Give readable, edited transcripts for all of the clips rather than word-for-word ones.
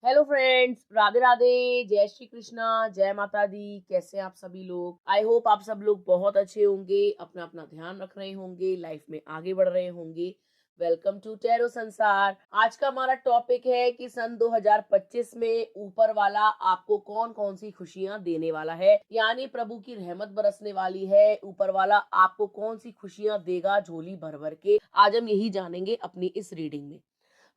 Hello friends, Radhe Radhe, जय श्री कृष्णा, जय माता दी। कैसे हैं आप सभी लोग? आई होप आप सब लोग बहुत अच्छे होंगे, अपना अपना ध्यान रख रहे होंगे, लाइफ में आगे बढ़ रहे होंगे। वेलकम टू टैरो संसार। आज का हमारा टॉपिक है कि सन 2025 में ऊपर वाला आपको कौन कौन सी खुशियां देने वाला है, यानी प्रभु की रहमत बरसने वाली है। ऊपर वाला आपको कौन सी खुशियां देगा झोली भर भर के, आज हम यही जानेंगे अपनी इस रीडिंग में।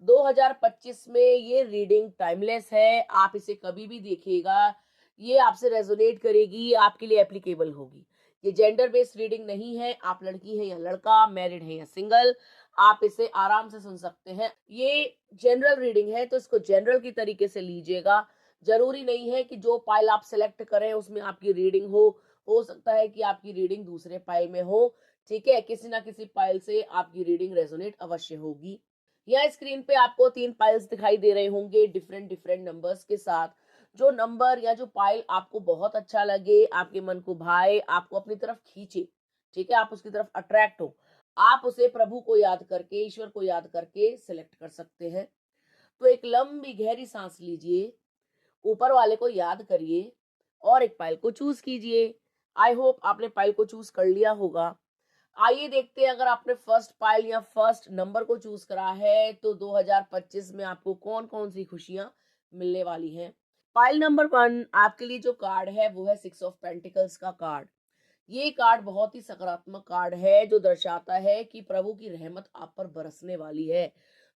2025 में ये रीडिंग टाइमलेस है, आप इसे कभी भी देखिएगा, ये आपसे रेजोनेट करेगी, आपके लिए एप्लीकेबल होगी। ये जेंडर बेस्ड रीडिंग नहीं है, आप लड़की हैं या लड़का, मैरिड हैं या सिंगल, आप इसे आराम से सुन सकते हैं। ये जनरल रीडिंग है तो इसको जनरल की तरीके से लीजिएगा। जरूरी नहीं है कि जो पाइल आप सिलेक्ट करें उसमें आपकी रीडिंग हो सकता है कि आपकी रीडिंग दूसरे पाइल में हो। ठीक है, किसी ना किसी पाइल से आपकी रीडिंग रेजोनेट अवश्य होगी। यहाँ स्क्रीन पे आपको 3 पाइल्स दिखाई दे रहे होंगे डिफरेंट डिफरेंट नंबर्स के साथ। जो नंबर या जो पाइल आपको बहुत अच्छा लगे, आपके मन को भाए, आपको अपनी तरफ खींचे, ठीक है, आप उसकी तरफ अट्रैक्ट हो, आप उसे प्रभु को याद करके, ईश्वर को याद करके सिलेक्ट कर सकते हैं। तो एक लंबी गहरी सांस लीजिए, ऊपर वाले को याद करिए और एक पाइल को चूज कीजिए। आई होप आपने पाइल को चूज कर लिया होगा। आइए देखते हैं, अगर आपने फर्स्ट पाइल या फर्स्ट नंबर को चूज करा है तो 2025 में आपको कौन कौन सी खुशियां मिलने वाली हैं। पाइल नंबर 1 आपके लिए जो कार्ड है वो है 6 ऑफ पेंटिकल्स का कार्ड। ये कार्ड बहुत ही सकारात्मक कार्ड है जो दर्शाता है कि प्रभु की रहमत आप पर बरसने वाली है।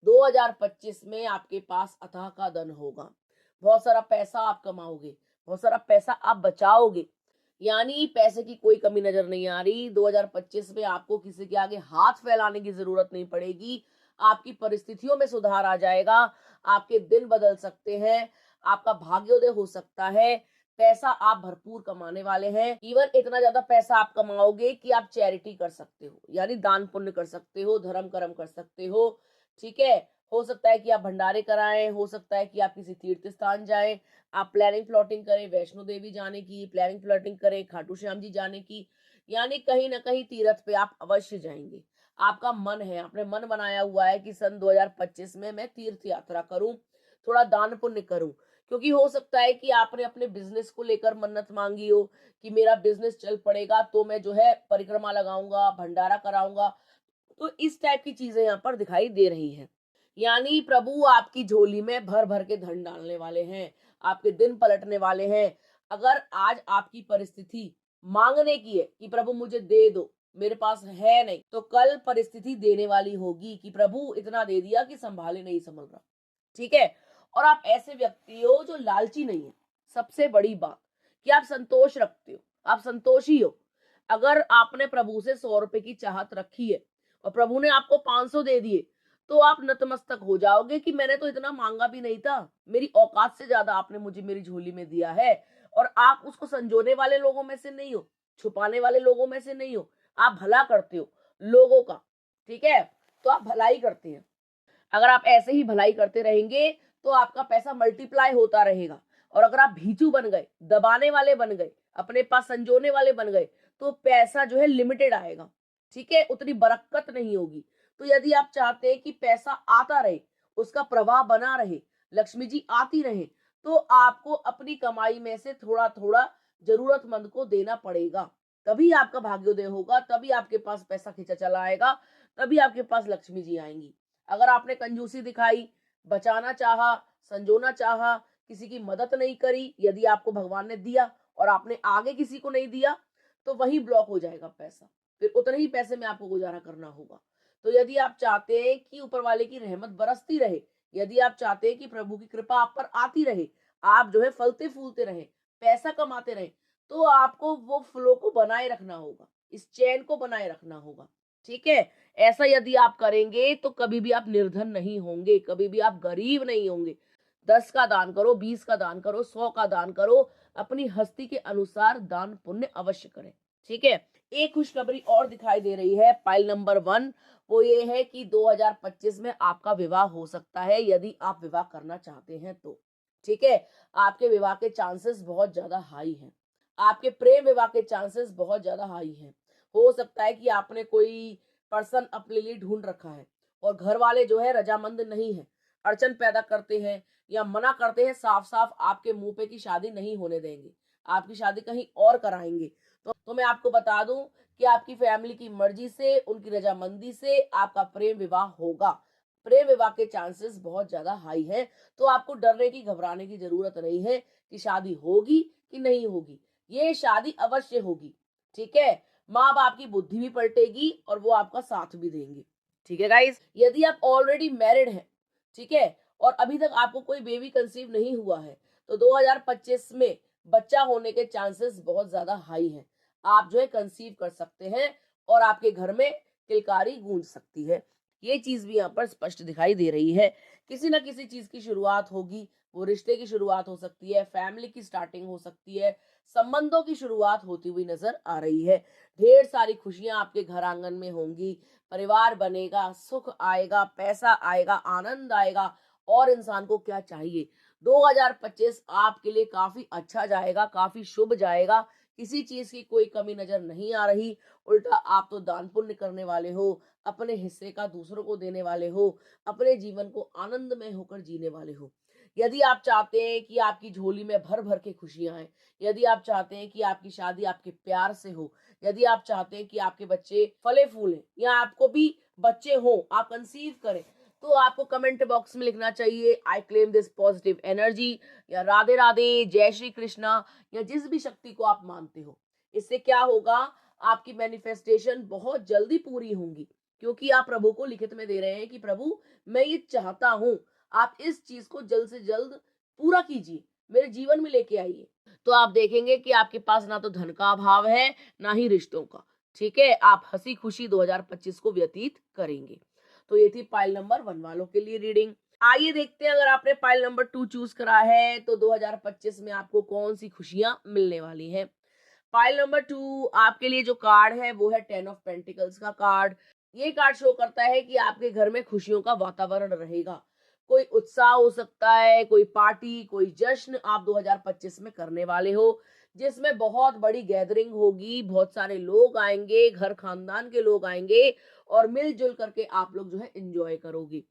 2025 में आपके पास अथाह का धन होगा, बहुत सारा पैसा आप कमाओगे, बहुत सारा पैसा आप बचाओगे, यानी पैसे की कोई कमी नजर नहीं आ रही। 2025 में आपको किसी के आगे हाथ फैलाने की जरूरत नहीं पड़ेगी, आपकी परिस्थितियों में सुधार आ जाएगा, आपके दिन बदल सकते हैं, आपका भाग्योदय हो सकता है, पैसा आप भरपूर कमाने वाले हैं। इवन इतना ज्यादा पैसा आप कमाओगे कि आप चैरिटी कर सकते हो, यानी दान पुण्य कर सकते हो, धर्म कर्म कर सकते हो। ठीक है, हो सकता है कि आप भंडारे कराएं, हो सकता है कि आप किसी तीर्थ स्थान जाएं, आप प्लानिंग प्लॉटिंग करें वैष्णो देवी जाने की, प्लानिंग प्लॉटिंग करें खाटू श्याम जी जाने की, यानी कहीं ना कहीं तीर्थ पे आप अवश्य जाएंगे। आपका मन है, आपने मन बनाया हुआ है कि सन 2025 में मैं तीर्थ यात्रा करूं, थोड़ा दान पुण्य करूं। क्योंकि हो सकता है कि आपने अपने बिजनेस को लेकर मन्नत मांगी हो कि मेरा बिजनेस चल पड़ेगा तो मैं जो है परिक्रमा लगाऊंगा, भंडारा कराऊंगा। तो इस टाइप की चीजें यहाँ पर दिखाई दे रही हैं, यानी प्रभु आपकी झोली में भर भर के धन डालने वाले हैं, आपके दिन पलटने वाले हैं। अगर आज आपकी परिस्थिति मांगने की है कि प्रभु मुझे दे दो, मेरे पास है नहीं, तो कल परिस्थिति देने वाली होगी कि प्रभु इतना दे दिया कि संभाले नहीं संभल रहा। ठीक है, और आप ऐसे व्यक्ति हो जो लालची नहीं है। सबसे बड़ी बात कि आप संतोष रखते हो, आप संतोषी हो। अगर आपने प्रभु से 100 रुपए की चाहत रखी है और प्रभु ने आपको 500 दे दिए, तो आप नतमस्तक हो जाओगे कि मैंने तो इतना मांगा भी नहीं था, मेरी औकात से ज्यादा आपने मुझे मेरी झोली में दिया है। और आप उसको संजोने वाले लोगों में से नहीं हो, छुपाने वाले लोगों में से नहीं हो, आप भला करते हो लोगों का। ठीक है, तो आप भलाई करते हैं। अगर आप ऐसे ही भलाई करते रहेंगे तो आपका पैसा मल्टीप्लाई होता रहेगा। और अगर आप भीचू बन गए, दबाने वाले बन गए, अपने पास संजोने वाले बन गए, तो पैसा जो है लिमिटेड आएगा। ठीक है, उतनी बरकत नहीं होगी। तो यदि आप चाहते हैं कि पैसा आता रहे, उसका प्रवाह बना रहे, लक्ष्मी जी आती रहे, तो आपको अपनी कमाई में से थोड़ा थोड़ा जरूरतमंद को देना पड़ेगा। तभी आपका भाग्योदय होगा, तभी आपके पास पैसा खींचा चला आएगा, तभी आपके पास लक्ष्मी जी आएंगी। अगर आपने कंजूसी दिखाई, बचाना चाहा, संजोना चाहा, किसी की मदद नहीं करी, यदि आपको भगवान ने दिया और आपने आगे किसी को नहीं दिया, तो वही ब्लॉक हो जाएगा पैसा, फिर उतने ही पैसे में आपको गुजारा करना होगा। तो यदि आप चाहते हैं कि ऊपर वाले की रहमत बरसती रहे, यदि आप चाहते हैं कि प्रभु की कृपा आप पर आती रहे, आप जो है फलते फूलते रहे, पैसा कमाते रहे, तो आपको वो फ्लो को बनाए रखना होगा, इस चैन को बनाए रखना होगा। ठीक है, ऐसा यदि आप करेंगे तो कभी भी आप निर्धन नहीं होंगे, कभी भी आप गरीब नहीं होंगे। 10 का दान करो, 20 का दान करो, 100 का दान करो, अपनी हस्ती के अनुसार दान पुण्य अवश्य करें। ठीक है, एक खुशखबरी और दिखाई दे रही है पाइल नंबर 1, वो ये है कि 2025 में आपका विवाह हो सकता है, यदि आप विवाह करना चाहते हैं तो। ठीक है, आपके विवाह के चांसेस बहुत ज्यादा हाई हैं, आपके प्रेम विवाह के चांसेस बहुत ज्यादा हाई हैं। हो सकता है कि आपने कोई पर्सन अपने लिए ढूंढ रखा है और घर वाले जो है रजामंद नहीं है, अड़चन पैदा करते हैं, या मना करते हैं साफ साफ आपके मुंह पे कि शादी नहीं होने देंगे, आपकी शादी कहीं और कराएंगे, तो मैं आपको बता दूं कि आपकी फैमिली की मर्जी से, उनकी रजामंदी से आपका प्रेम विवाह होगा। प्रेम विवाह के चांसेस बहुत ज्यादा हाई है। तो आपको डरने की, घबराने की जरूरत नहीं है कि शादी होगी कि नहीं होगी। ये शादी अवश्य होगी। ठीक है, माँ बाप की बुद्धि भी पलटेगी और वो आपका साथ भी देंगे। ठीक है गाइस, यदि आप ऑलरेडी मैरिड हैं, ठीक है, और अभी तक आपको कोई बेबी कंसीव नहीं हुआ है, तो 2025 में बच्चा होने के चांसेस बहुत ज्यादा हाई हैं। आप जो है कंसीव कर सकते हैं और आपके घर में किलकारी गूंज सकती है। ये चीज भी यहाँ पर स्पष्ट दिखाई दे रही है। किसी ना किसी चीज की शुरुआत होगी, वो रिश्ते की शुरुआत हो सकती है, फैमिली की स्टार्टिंग हो सकती है, संबंधों की शुरुआत होती हुई नजर आ रही है। ढेर सारी खुशियां आपके घर आंगन में होंगी, परिवार बनेगा, सुख आएगा, पैसा आएगा, आनंद आएगा। और इंसान को क्या चाहिए? 2025 आपके लिए काफी अच्छा जाएगा, काफी शुभ जाएगा। किसी चीज की कोई कमी नजर नहीं आ रही। उल्टा आप तो दान पुण्य करने वाले हो, अपने हिस्से का दूसरों को देने वाले हो, अपने जीवन को आनंदमय होकर जीने वाले हो। यदि आप चाहते हैं कि आपकी झोली में भर भर के खुशियां आए, यदि आप चाहते हैं कि आपकी शादी आपके प्यार से हो, यदि आप चाहते हैं कि आपके बच्चे फले फूले या आपको भी बच्चे हो, आप कंसीव करें, तो आपको कमेंट बॉक्स में लिखना चाहिए I claim this positive energy, या राधे राधे, जय श्री कृष्णा, या जिस भी शक्ति को आप मानते हो। इससे क्या होगा? आपकी मैनिफेस्टेशन बहुत जल्दी पूरी होंगी, क्योंकि आप प्रभु को लिखित में दे रहे हैं कि प्रभु मैं ये चाहता हूं, आप इस चीज को जल्द से जल्द पूरा कीजिए, मेरे जीवन में लेके आइए। तो आप देखेंगे कि आपके पास ना तो धन का अभाव है, ना ही रिश्तों का। ठीक है, आप हंसी खुशी 2025 को व्यतीत करेंगे। तो ये थी पाइल नंबर 1 वालों के लिए रीडिंग। आइए देखते हैं, अगर आपने पाइल नंबर 2 चूज करा है तो 2025 में आपको कौन सी खुशियां मिलने वाली हैं। पाइल नंबर 2 आपके लिए जो कार्ड है वो है 10 ऑफ पेंटिकल्स का कार्ड। ये कार्ड शो करता है कि आपके घर में खुशियों का वातावरण रहेगा। कोई उत्साह हो सकता है, कोई पार्टी, कोई जश्न आप 2025 में करने वाले हो, जिसमें बहुत बड़ी गैदरिंग होगी, बहुत सारे लोग आएंगे, घर खानदान के लोग आएंगे और मिलजुल करके आप लोग जो है एंजॉय करोगे।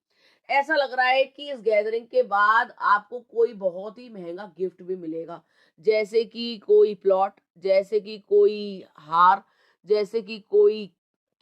ऐसा लग रहा है कि इस गैदरिंग के बाद आपको कोई बहुत ही महंगा गिफ्ट भी मिलेगा, जैसे कि कोई प्लॉट, जैसे कि कोई हार, जैसे कि कोई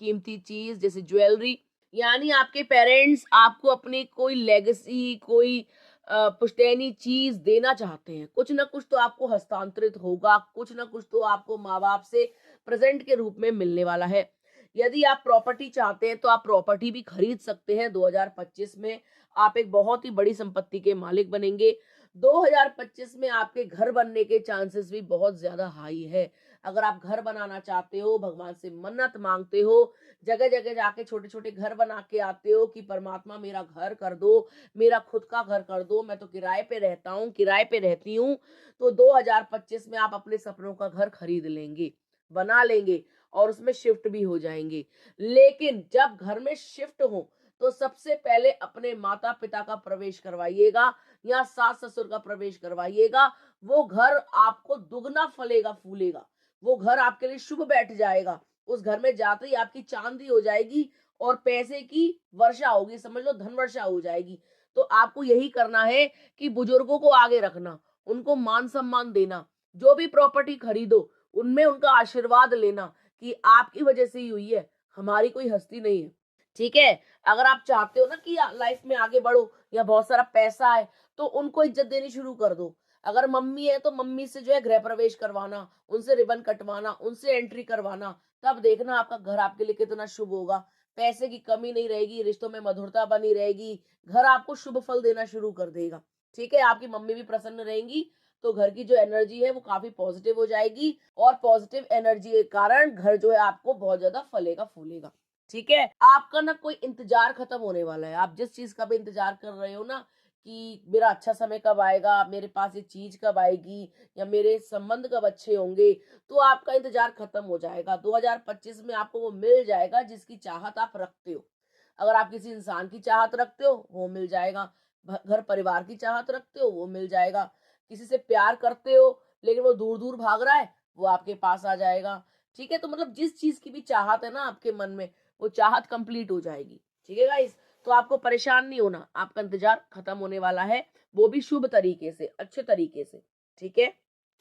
कीमती चीज जैसे ज्वेलरी। यानी आपके पेरेंट्स आपको अपनी कोई लेगेसी, कोई पुश्तैनी चीज देना चाहते हैं। कुछ ना कुछ तो आपको हस्तांतरित होगा, कुछ ना कुछ तो आपको माँ बाप से प्रेजेंट के रूप में मिलने वाला है। यदि आप प्रॉपर्टी चाहते हैं तो आप प्रॉपर्टी भी खरीद सकते हैं 2025 में। आप एक बहुत ही बड़ी संपत्ति के मालिक बनेंगे। 2025 में आपके घर बनने के चांसेस भी बहुत ज्यादा हाई है। अगर आप घर बनाना चाहते हो, भगवान से मन्नत मांगते हो, जगह जगह जाके छोटे छोटे घर बना के आते हो कि परमात्मा मेरा घर कर दो, मेरा खुद का घर कर दो, मैं तो किराए पे रहता हूँ, किराए पे रहती हूँ, तो 2025 में आप अपने सपनों का घर खरीद लेंगे, बना लेंगे और उसमें शिफ्ट भी हो जाएंगे। लेकिन जब घर में शिफ्ट हो तो सबसे पहले अपने माता पिता का प्रवेश करवाइएगा या सास ससुर का प्रवेश करवाइएगा। वो घर आपको दुगना फलेगा फूलेगा, वो घर आपके लिए शुभ बैठ जाएगा। उस घर में जाते ही आपकी चांदी हो जाएगी और पैसे की वर्षा होगी, समझ लो धन वर्षा हो जाएगी। तो आपको यही करना है कि बुजुर्गों को आगे रखना, उनको मान सम्मान देना, जो भी प्रॉपर्टी खरीदो उनमें उनका आशीर्वाद लेना कि आपकी वजह से ही हुई है, हमारी कोई हस्ती नहीं है। ठीक है, अगर आप चाहते हो ना कि लाइफ में आगे बढ़ो या बहुत सारा पैसा है, तो उनको इज्जत देनी शुरू कर दो। अगर मम्मी है तो मम्मी से जो है गृह प्रवेश करवाना, उनसे रिबन कटवाना, उनसे एंट्री करवाना, तब देखना आपका घर आपके लिए कितना शुभ होगा। पैसे की कमी नहीं रहेगी, रिश्तों में मधुरता बनी रहेगी, घर आपको शुभ फल देना शुरू कर देगा। ठीक है, आपकी मम्मी भी प्रसन्न रहेंगी, तो घर की जो एनर्जी है वो काफी पॉजिटिव हो जाएगी और पॉजिटिव एनर्जी के कारण घर जो है आपको बहुत ज्यादा फलेगा फूलेगा। ठीक है, आपका ना कोई इंतजार खत्म होने वाला है। आप जिस चीज का भी इंतजार कर रहे हो ना कि मेरा अच्छा समय कब आएगा, मेरे पास ये चीज कब आएगी, या मेरे संबंध कब अच्छे होंगे, तो आपका इंतजार खत्म हो जाएगा। 2025 में आपको वो मिल जाएगा जिसकी चाहत आप रखते हो। अगर आप किसी इंसान की चाहत रखते हो वो मिल जाएगा, घर परिवार की चाहत रखते हो वो मिल जाएगा, किसी से प्यार करते हो लेकिन वो दूर दूर भाग रहा है, वो आपके पास आ जाएगा। ठीक है, तो मतलब जिस चीज की भी चाहत है ना आपके मन में, वो चाहत कंप्लीट हो जाएगी। ठीक है गाइस, तो आपको परेशान नहीं होना, आपका इंतजार खत्म होने वाला है, वो भी शुभ तरीके से, अच्छे तरीके से, ठीक है।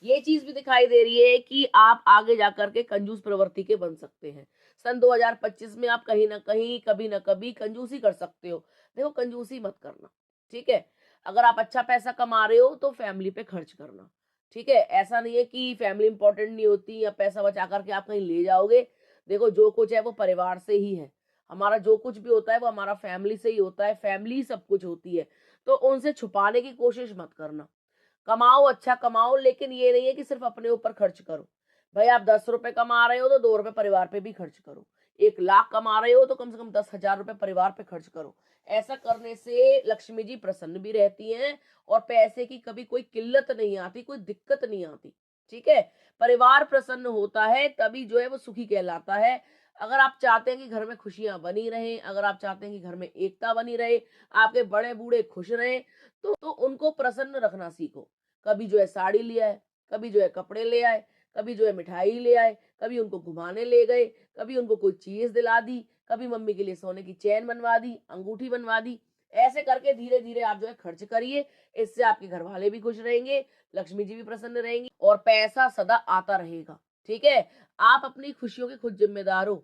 ये चीज भी दिखाई दे रही है कि आप आगे जाकर के कंजूस प्रवृत्ति के बन सकते हैं। सन 2025 में आप कहीं ना कहीं, कभी ना कभी कंजूसी कर सकते हो। देखो, कंजूसी मत करना, ठीक है। अगर आप अच्छा पैसा कमा रहे हो तो फैमिली पे खर्च करना, ठीक है। ऐसा नहीं है कि फैमिली इंपॉर्टेंट नहीं होती या पैसा बचा करके आप कहीं ले जाओगे। देखो, जो कुछ है वो परिवार से ही है। हमारा जो कुछ भी होता है वो हमारा फैमिली से ही होता है, फैमिली ही सब कुछ होती है। तो उनसे छुपाने की कोशिश मत करना। कमाओ, अच्छा कमाओ, लेकिन ये नहीं है कि सिर्फ अपने ऊपर खर्च करो। भाई, आप 10 रुपए कमा रहे हो तो 2 रुपए परिवार पे भी खर्च करो। 1 लाख कमा रहे हो तो कम से कम 10,000 रुपए परिवार पे खर्च करो। ऐसा करने से लक्ष्मी जी प्रसन्न भी रहती हैं और पैसे की कभी कोई किल्लत नहीं आती, कोई दिक्कत नहीं आती, ठीक है। परिवार प्रसन्न होता है तभी जो है वो सुखी कहलाता है। अगर आप चाहते हैं कि घर में खुशियां बनी रहें, अगर आप चाहते हैं कि घर में एकता बनी रहे, आपके बड़े बूढ़े खुश रहें, तो उनको प्रसन्न रखना सीखो। कभी जो है साड़ी ले आए, कभी जो है कपड़े ले आए, कभी जो है मिठाई ले आए, कभी उनको घुमाने ले गए, कभी उनको कोई चीज दिला दी, कभी मम्मी के लिए सोने की चेन बनवा दी, अंगूठी बनवा दी। ऐसे करके धीरे धीरे आप जो है खर्च करिए। इससे आपके घर वाले भी खुश रहेंगे, लक्ष्मी जी भी प्रसन्न रहेंगी और पैसा सदा आता रहेगा, ठीक है। आप अपनी खुशियों के खुद जिम्मेदार हो।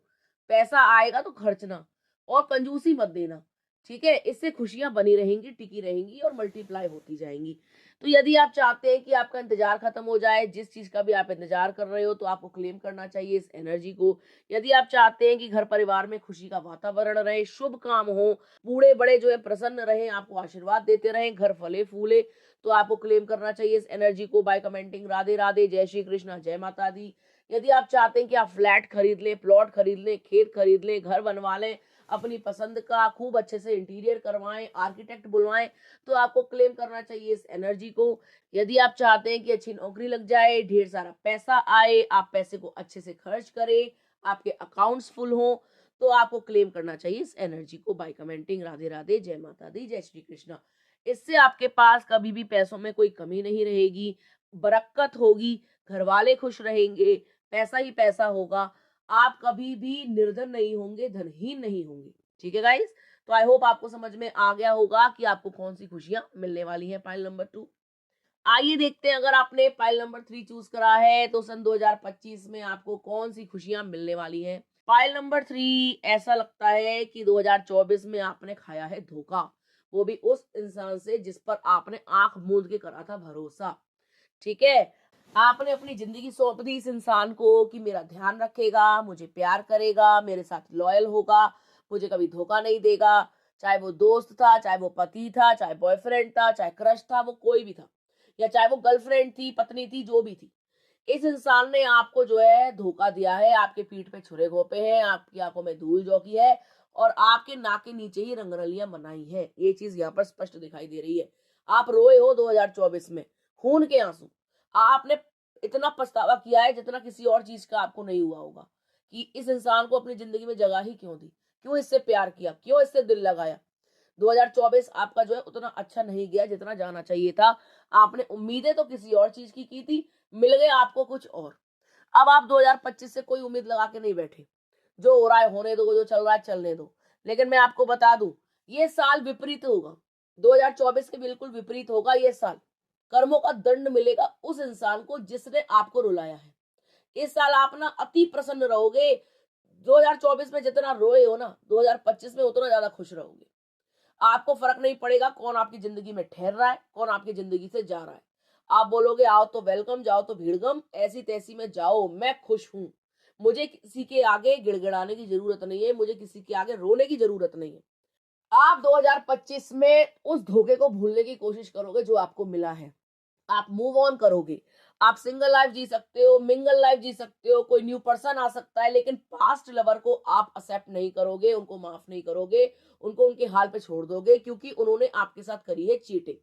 पैसा आएगा तो खर्चना और कंजूसी मत देना, ठीक है। इससे खुशियां बनी रहेंगी, टिकी रहेंगी और मल्टीप्लाई होती जाएंगी। तो यदि आप चाहते हैं कि आपका इंतजार खत्म हो जाए, जिस चीज का भी आप इंतजार कर रहे हो, तो आपको क्लेम करना चाहिए इस एनर्जी को। यदि आप चाहते हैं कि घर परिवार में खुशी का वातावरण रहे, शुभ काम हो, बूढ़े बड़े जो है प्रसन्न रहे, आपको आशीर्वाद देते रहें, घर फले फूले, तो आपको क्लेम करना चाहिए इस एनर्जी को बाय कमेंटिंग राधे राधे, जय श्री कृष्णा, जय माता दी। यदि आप चाहते हैं कि आप फ्लैट खरीद लें, प्लॉट खरीद लें, खेत खरीद लें, घर बनवा लें, अपनी पसंद का खूब अच्छे से इंटीरियर करवाएं, आर्किटेक्ट बुलवाएं, तो आपको क्लेम करना चाहिए इस एनर्जी को। यदि आप चाहते हैं कि अच्छी नौकरी लग जाए, ढेर सारा पैसा आए, आप पैसे को अच्छे से खर्च करें, आपके अकाउंट्स फुल हो, तो आपको क्लेम करना चाहिए इस एनर्जी को बाय कमेंटिंग राधे राधे, जय माता दी, जय श्री कृष्णा। इससे आपके पास कभी भी पैसों में कोई कमी नहीं रहेगी, बरकत होगी, घर वाले खुश रहेंगे, पैसा ही पैसा होगा। आप कभी भी निर्धन नहीं होंगे, धनहीन नहीं होंगे, ठीक है गाइस। तो आई होप आपको समझ में आ गया होगा कि आपको कौन सी खुशियां मिलने वाली है पाइल नंबर 2। आइए देखते हैं, अगर आपने पाइल नंबर 3 चूज करा है तो सन 2025 में आपको कौन सी खुशियां मिलने वाली हैं। पाइल नंबर 3, ऐसा लगता है कि 2024 में आपने खाया है धोखा, वो भी उस इंसान से जिस पर आपने आंख मूंद के करा था भरोसा, ठीक है। आपने अपनी जिंदगी सौंप दी इस इंसान को कि मेरा ध्यान रखेगा, मुझे प्यार करेगा, मेरे साथ लॉयल होगा, मुझे कभी धोखा नहीं देगा। चाहे वो दोस्त था, चाहे वो पति था, चाहे बॉयफ्रेंड था, चाहे क्रश था, वो कोई भी था, या चाहे वो गर्लफ्रेंड थी, पत्नी थी, जो भी थी। इस इंसान ने आपको जो है धोखा दिया है, आपके पीठ पे छुरे घोंपे हैं, आपकी आंखों में धूल झोंकी है और आपके नाक के नीचे ही रंगरलियां बनाई है। ये चीज यहाँ पर स्पष्ट दिखाई दे रही है। आप रोए हो 2024 में खून के आंसू। आपने इतना पछतावा किया है जितना किसी और चीज का आपको नहीं हुआ होगा, कि इस इंसान को अपनी जिंदगी में जगह ही क्यों दी, क्यों इससे प्यार किया, क्यों इससे दिल लगाया। 2024 आपका जो है उतना अच्छा नहीं गया जितना जाना चाहिए था। आपने उम्मीदें तो किसी और चीज की थी, मिल गए आपको कुछ और। अब आप 2025 से कोई उम्मीद लगा के नहीं बैठे, जो हो रहा है होने दो, जो चल रहा है चलने दो। लेकिन मैं आपको बता दूं, ये साल विपरीत होगा। 2024 के बिल्कुल विपरीत होगा ये साल। कर्मों का दंड मिलेगा उस इंसान को जिसने आपको रुलाया है। इस साल आप ना अति प्रसन्न रहोगे। 2024 में जितना रोए हो ना, 2025 में उतना ज्यादा खुश रहोगे। आपको फर्क नहीं पड़ेगा कौन आपकी जिंदगी में ठहर रहा है, कौन आपकी जिंदगी से जा रहा है। आप बोलोगे आओ तो वेलकम, जाओ तो भीड़गम, ऐसी तैसी में जाओ, मैं खुश हूं। मुझे किसी के आगे गिड़गिड़ाने की जरूरत नहीं है, मुझे किसी के आगे रोने की जरूरत नहीं है। आप 2025 में उस धोखे को भूलने की कोशिश करोगे जो आपको मिला है। आप मूव ऑन करोगे। आप सिंगल लाइफ जी सकते हो, मिंगल लाइफ जी सकते हो, कोई न्यू पर्सन आ सकता है, लेकिन पास्ट लवर को आप एक्सेप्ट नहीं करोगे, उनको माफ नहीं करोगे, उनको उनके हाल पे छोड़ दोगे, क्योंकि उन्होंने आपके साथ करी है चीटिंग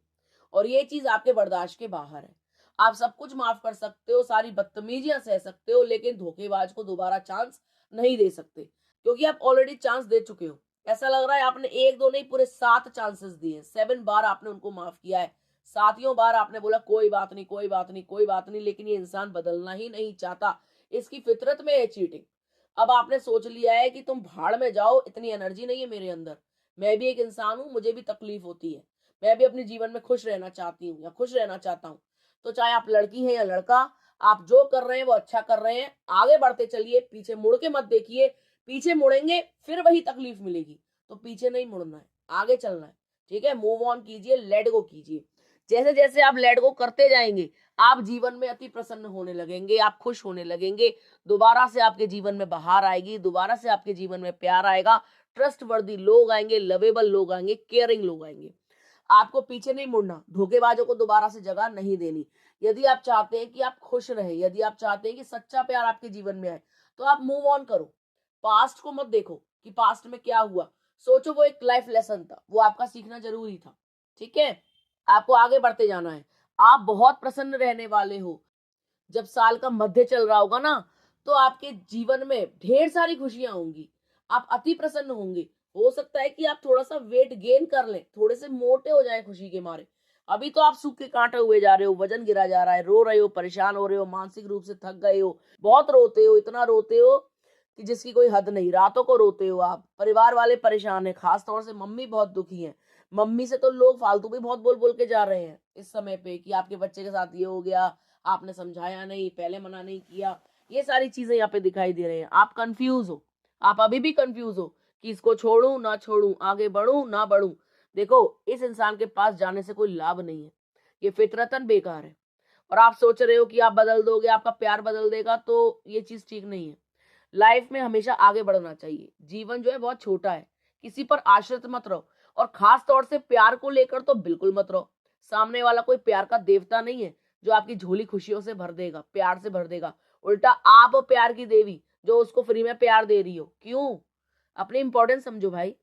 और ये चीज आपके बर्दाश्त के बाहर है। आप सब कुछ माफ कर सकते हो, सारी बदतमीजियां सह सकते हो, लेकिन धोखेबाज को दोबारा चांस नहीं दे सकते, क्योंकि आप ऑलरेडी चांस दे चुके हो। ऐसा लग रहा है आपने एक दो नहीं, पूरे 7 चांसेस दिए, 7 बार आपने उनको माफ किया है। साथियों बार आपने बोला कोई बात नहीं, कोई बात नहीं, कोई बात नहीं, लेकिन ये इंसान बदलना ही नहीं चाहता, इसकी फितरत में है चीटिंग। अब आपने सोच लिया है कि तुम भाड़ में जाओ, इतनी एनर्जी नहीं है मेरे अंदर, मैं भी एक इंसान हूँ, मुझे भी तकलीफ होती है, मैं भी अपने जीवन में खुश रहना चाहती हूँ या खुश रहना चाहता हूँ। तो चाहे आप लड़की हैं या लड़का, आप जो कर रहे हैं वो अच्छा कर रहे हैं, आगे बढ़ते चलिए, पीछे मुड़ के मत देखिए। पीछे मुड़ेंगे फिर वही तकलीफ मिलेगी, तो पीछे नहीं मुड़ना है, आगे चलना है। ठीक है, मूव ऑन कीजिए, लेट गो कीजिए। जैसे जैसे आप लेट गो करते जाएंगे, आप जीवन में अति प्रसन्न होने लगेंगे, आप खुश होने लगेंगे। दोबारा से आपके जीवन में बहार आएगी, दोबारा से आपके जीवन में प्यार आएगा, ट्रस्ट वर्दी लोग आएंगे, लवेबल लोग आएंगे, केयरिंग लोग आएंगे। आपको पीछे नहीं मुड़ना, धोखेबाजों को दोबारा से जगह नहीं देनी। यदि आप चाहते हैं कि आप खुश रहे, यदि आप चाहते हैं कि सच्चा प्यार आपके जीवन में आए, तो आप मूव ऑन करो। पास्ट को मत देखो कि पास्ट में क्या हुआ, सोचो वो एक लाइफ लेसन था, वो आपका सीखना जरूरी था। ठीक है, आपको आगे बढ़ते जाना है। आप बहुत प्रसन्न रहने वाले हो। जब साल का मध्य चल रहा होगा ना, तो आपके जीवन में ढेर सारी खुशियां होंगी, आप अति प्रसन्न होंगे। हो सकता है कि आप थोड़ा सा वेट गेन कर लें, थोड़े से मोटे हो जाएं खुशी के मारे। अभी तो आप सूखे कांटे हुए जा रहे हो, वजन गिरा जा रहा है, रो रहे हो, परेशान हो रहे हो, मानसिक रूप से थक गए हो, बहुत रोते हो, इतना रोते हो कि जिसकी कोई हद नहीं। रातों को रोते हो आप, परिवार वाले परेशान है, खास तौर से मम्मी बहुत दुखी है। मम्मी से तो लोग फालतू भी बहुत बोल बोल के जा रहे हैं इस समय पे कि आपके बच्चे के साथ ये हो गया, आपने समझाया नहीं, पहले मना नहीं किया। ये सारी चीजें यहाँ पे दिखाई दे रहे हैं। आप कंफ्यूज हो, आप अभी भी कंफ्यूज हो कि इसको छोड़ूं ना छोड़ूं, आगे बढ़ूं ना बढ़ूं। देखो, इस इंसान के पास जाने से कोई लाभ नहीं है, ये फितरतन बेकार है। और आप सोच रहे हो कि आप बदल दोगे, आपका प्यार बदल देगा, तो ये चीज ठीक नहीं है। लाइफ में हमेशा आगे बढ़ना चाहिए। जीवन जो है बहुत छोटा है, किसी पर आश्रित मत रहो, और खास तौर से प्यार को लेकर तो बिल्कुल मत रहो। सामने वाला कोई प्यार का देवता नहीं है जो आपकी झोली खुशियों से भर देगा, प्यार से भर देगा। उल्टा आप प्यार की देवी जो उसको फ्री में प्यार दे रही हो। क्यों? अपनी इंपॉर्टेंस समझो भाई।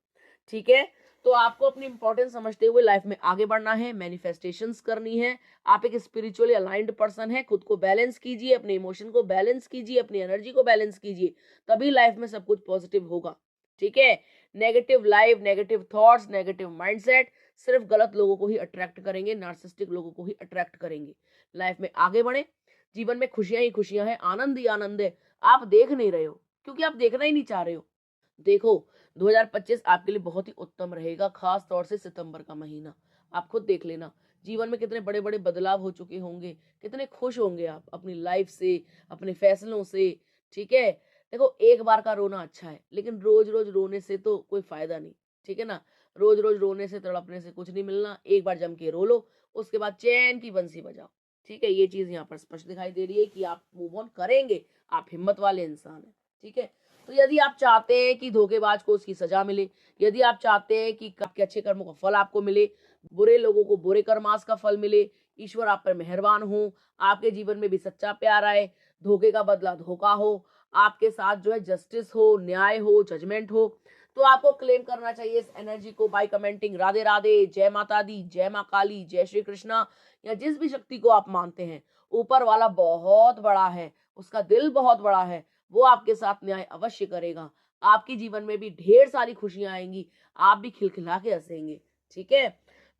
ठीक है, तो आपको अपनी इंपॉर्टेंस समझते हुए लाइफ में आगे बढ़ना है, मैनिफेस्टेशंस करनी है। आप एक स्पिरिचुअली अलाइंड पर्सन है, खुद को बैलेंस कीजिए, अपने इमोशन को बैलेंस कीजिए, अपनी एनर्जी को बैलेंस कीजिए, तभी लाइफ में सब कुछ पॉजिटिव होगा। ठीक है, negative life, negative thoughts, negative mindset सिर्फ गलत लोगों को ही अट्रैक्ट करेंगे, नार्सिसिस्टिक लोगों को ही अट्रैक्ट करेंगे। लाइफ में आगे बढ़े, जीवन में खुशियां ही खुशियां हैं, आनंद ही आनंद है। आप देख नहीं रहे हो क्योंकि आप देखना ही नहीं चाह रहे हो। देखो, 2025 आपके लिए बहुत ही उत्तम रहेगा, खास तौर से सितंबर का महीना। आप खुद देख लेना, जीवन में कितने बड़े बड़े बदलाव हो चुके होंगे, कितने खुश होंगे आप अपनी लाइफ से, अपने फैसलों से। ठीक है, देखो, एक बार का रोना अच्छा है, लेकिन रोज रोज रोने से तो कोई फायदा नहीं। ठीक है ना, रोज रोज रोने से, तड़पने से कुछ नहीं मिलना। एक बार जम के रो लो, उसके बाद चैन की बंसी बजाओ। ठीक है, ये चीज यहाँ पर स्पष्ट दिखाई दे रही है कि आप मूव ऑन करेंगे, आप हिम्मत वाले इंसान हैं। ठीक है, तो यदि आप चाहते हैं कि धोखेबाज को उसकी सजा मिले, यदि आप चाहते हैं कि आपके अच्छे कर्मों का फल आपको मिले, बुरे लोगों को बुरे कर्मास का फल मिले, ईश्वर आप पर मेहरबान हो, आपके जीवन में भी सच्चा प्यार आए, धोखे का बदला धोखा हो, आपके साथ जो है जस्टिस हो, न्याय हो, जजमेंट हो, तो आपको क्लेम करना चाहिए इस एनर्जी को बाय कमेंटिंग राधे राधे, जय माता दी, जय माँ काली, जय श्री कृष्णा, या जिस भी शक्ति को आप मानते हैं। ऊपर वाला बहुत बड़ा है, उसका दिल बहुत बड़ा है, वो आपके साथ न्याय अवश्य करेगा। आपके जीवन में भी ढेर सारी खुशियां आएंगी, आप भी खिलखिला के हंसेंगे। ठीक है,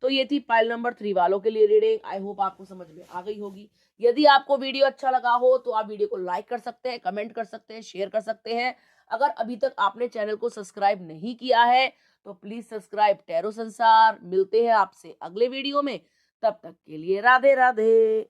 तो ये थी पाइल नंबर 3 वालों के लिए रीडिंग। आई होप आपको समझ में आ गई होगी। यदि आपको वीडियो अच्छा लगा हो तो आप वीडियो को लाइक कर सकते हैं, कमेंट कर सकते हैं, शेयर कर सकते हैं। अगर अभी तक आपने चैनल को सब्सक्राइब नहीं किया है तो प्लीज सब्सक्राइब टैरो संसार। मिलते हैं आपसे अगले वीडियो में, तब तक के लिए राधे राधे।